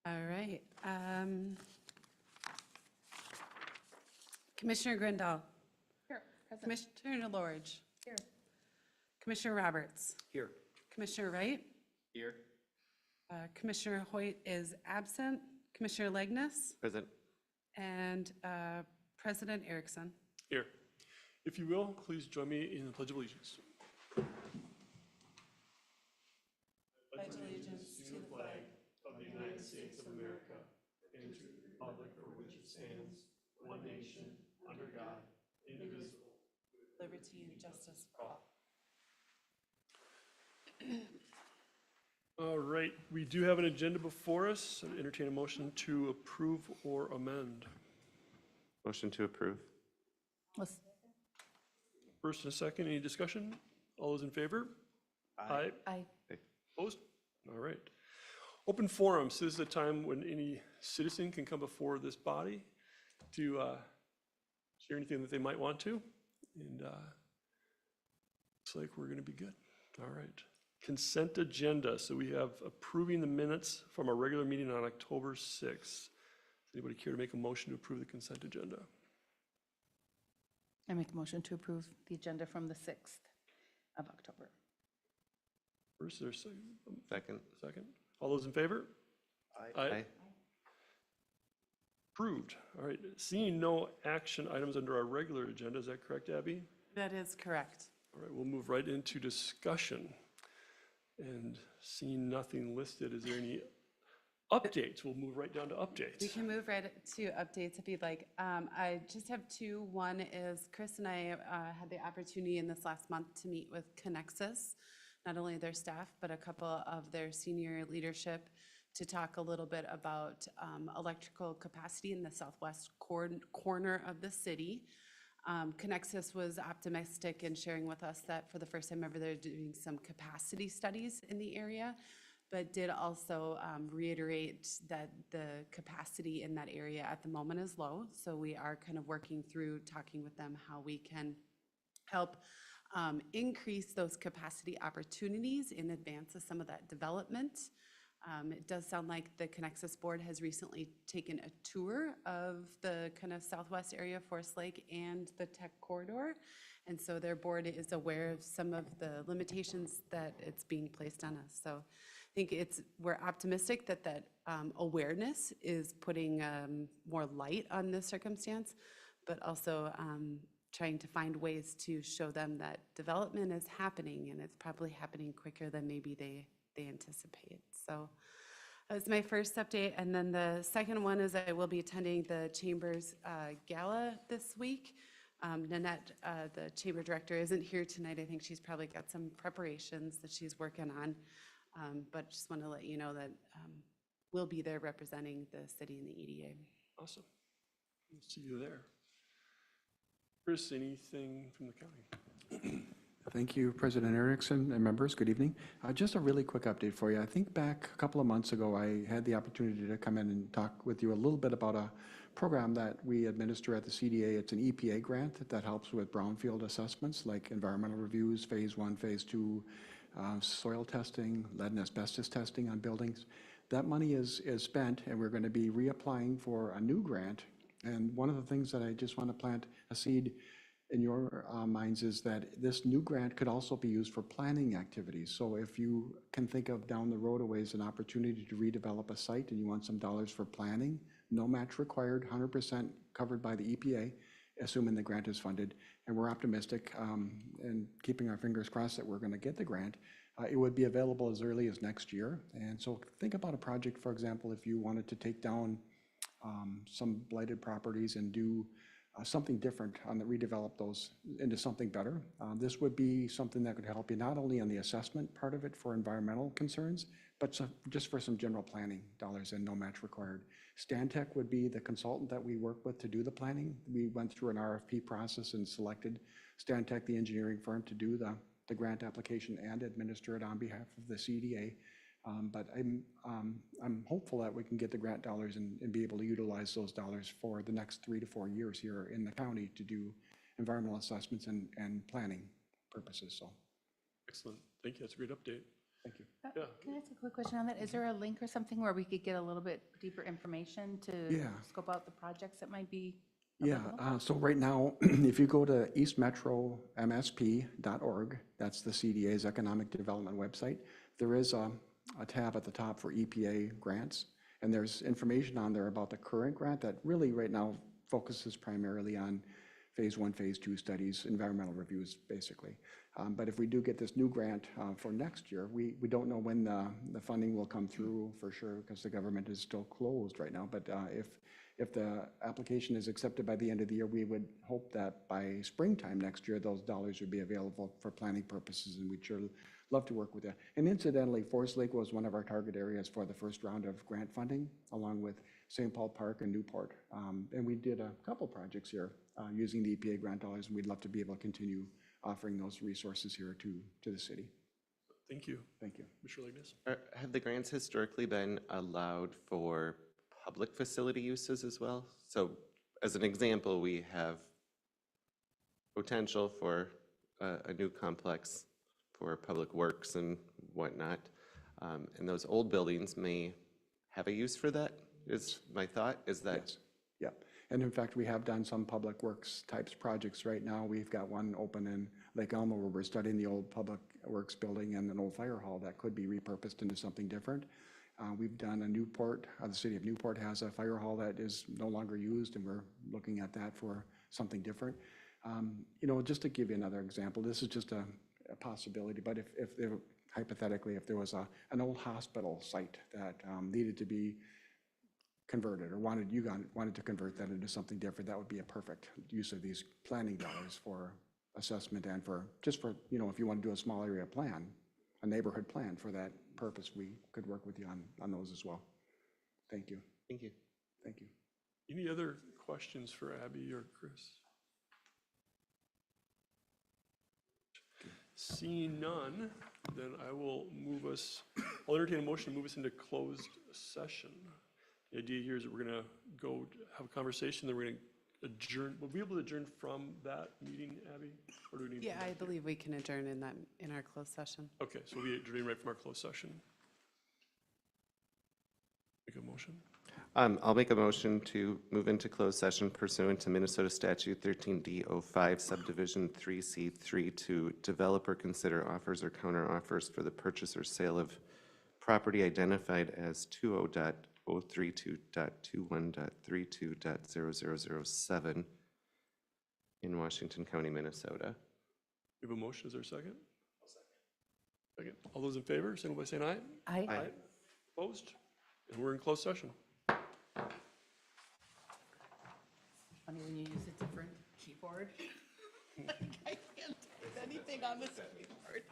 All right. Commissioner Grindal. Here, present. Commissioner Lorge. Here. Commissioner Roberts. Here. Commissioner Wright. Here. Commissioner Hoyt is absent. Commissioner Legness. Present. And President Erickson. Here. If you will, please join me in the Pledge of Allegiance. Pledge allegiance to the flag of the United States of America and to the republic for which it stands, one nation, under God, indivisible. liberty and justice for all. All right, we do have an agenda before us. I'd entertain a motion to approve or amend. Motion to approve. First and a second, any discussion? All those in favor? Aye. Aye. Opposed? All right. Open forums, this is a time when any citizen can come before this body to share anything that they might want to. And looks like we're gonna be good. All right. Consent agenda, so we have approving the minutes from our regular meeting on October 6th. Anybody care to make a motion to approve the consent agenda? I make a motion to approve the agenda from the 6th of October. First, there's a Second. second. All those in favor? Aye. Approved. All right. Seeing no action items under our regular agenda, is that correct, Abby? That is correct. All right, we'll move right into discussion. And seeing nothing listed, is there any updates? We'll move right down to We updates. can move right to updates if you'd like. I just have two. One is Chris and I had the opportunity in this last month to meet with Connexus, not only their staff, but a couple of their senior leadership to talk a little bit about electrical capacity in the southwest corner of the city. Connexus was optimistic in sharing with us that for the first time ever, they're doing some capacity studies in the area, but did also reiterate that the capacity in that area at the moment is low. So we are kind of working through talking with them how we can help increase those capacity opportunities in advance of some of that development. It does sound like the Connexus board has recently taken a tour of the kind of southwest area of Forest Lake and the tech corridor. And so their board is aware of some of the limitations that it's being placed on us. So I think we're optimistic that that awareness is putting more light on this circumstance, but also trying to find ways to show them that development is happening and it's probably happening quicker than maybe they anticipate. So that was my first update. And then the second one is I will be attending the Chamber's gala this week. Nanette, the Chamber Director, isn't here tonight. I think she's probably got some preparations that she's working on. But just want to let you know that we'll be there representing the city and the EDA. Awesome. We'll see you there. Chris, anything from the county? Thank you, President Erickson and members. Good evening. Just a really quick update for you. I think back a couple of months ago, I had the opportunity to come in and talk with you a little bit about a program that we administer at the CDA. It's an EPA grant that helps with brownfield assessments like environmental reviews, phase 1, phase 2, soil testing, lead and asbestos testing on buildings. That money is spent, and we're going to be reapplying for a new grant. And one of the things that I just want to plant a seed in your minds is that this new grant could also be used for planning activities. So if you can think of down the road a ways an opportunity to redevelop a site and you want some dollars for planning, no match required, 100% covered by the EPA, assuming the grant is funded. And we're optimistic and keeping our fingers crossed that we're going to get the grant. It would be available as early as next year. And so think about a project, for example, if you wanted to take down some blighted properties and do something different on the redevelop those into something better. This would be something that could help you not only on the assessment part of it for environmental concerns, but just for some general planning dollars and no match required. Stantec would be the consultant that we work with to do the planning. We went through an RFP process and selected Stantec, the engineering firm, to do the grant application and administer it on behalf of the CDA. But I'm hopeful that we can get the grant dollars and be able to utilize those dollars for the next 3 to 4 years here in the county to do environmental assessments and planning purposes. So, Excellent. Thank you. That's a great update. Thank you. Yeah. Can I ask a quick question on that? Is there a link or something where we could get a little bit deeper information to Yeah. scope out the projects that might be Yeah, available? so right now, if you go to eastmetromsp.org, that's the CDA's economic development website, there is a tab at the top for EPA grants, and there's information on there about the current grant that really right now focuses primarily on phase 1, phase 2 studies, environmental reviews, basically. But if we do get this new grant for next year, we don't know when the funding will come through for sure, because the government is still closed right now. But if the application is accepted by the end of the year, we would hope that by springtime next year, those dollars would be available for planning purposes, and we'd sure love to work with that. And incidentally, Forest Lake was one of our target areas for the first round of grant funding, along with St. Paul Park and Newport. And we did a couple projects here using the EPA grant dollars, and we'd love to be able to continue offering those resources here to the city. Thank you. Thank you. Mr. Lignes? Have the grants historically been allowed for public facility uses as well? So as an example, we have potential for a new complex for public works and whatnot. And those old buildings may have a use for that, is my thought, is that? Yes, yeah. And in fact, we have done some public works types projects right now. We've got one open in Lake Elmo where we're studying the old public works building and an old fire hall that could be repurposed into something different. We've done a Newport, the city of Newport has a fire hall that is no longer used, and we're looking at that for something different. You know, just to give you another example, this is just a possibility, but if there, hypothetically, if there was an old hospital site that needed to be converted or wanted to convert that into something different, that would be a perfect use of these planning dollars for assessment and for, just for, you know, if you want to do a small area plan, a neighborhood plan for that purpose, we could work with you on those as well. Thank you. Thank you. Thank you. Any other questions for Abby or Chris? Seeing none, then I will move us, I'll entertain a motion to move us into closed session. The idea here is that we're going to go have a conversation, then we're going to adjourn. Will we be able to adjourn from that meeting, Abby? Or do we need to Yeah, come I back here? believe we can adjourn in our closed session. Okay, so we'll be adjourning right from our closed session. Make a motion. I'll make a motion to move into closed session pursuant to Minnesota Statute 13D05 Subdivision 3C3 to develop or consider offers or counteroffers for the purchase or sale of property identified as 20.032.21.32.0007 in Washington County, Minnesota. We have a motion. Is there a second? Second. All those in favor, signal by saying aye. Aye. Opposed? And we're in closed session. Funny when you use a different keyboard. I can't type anything on this keyboard.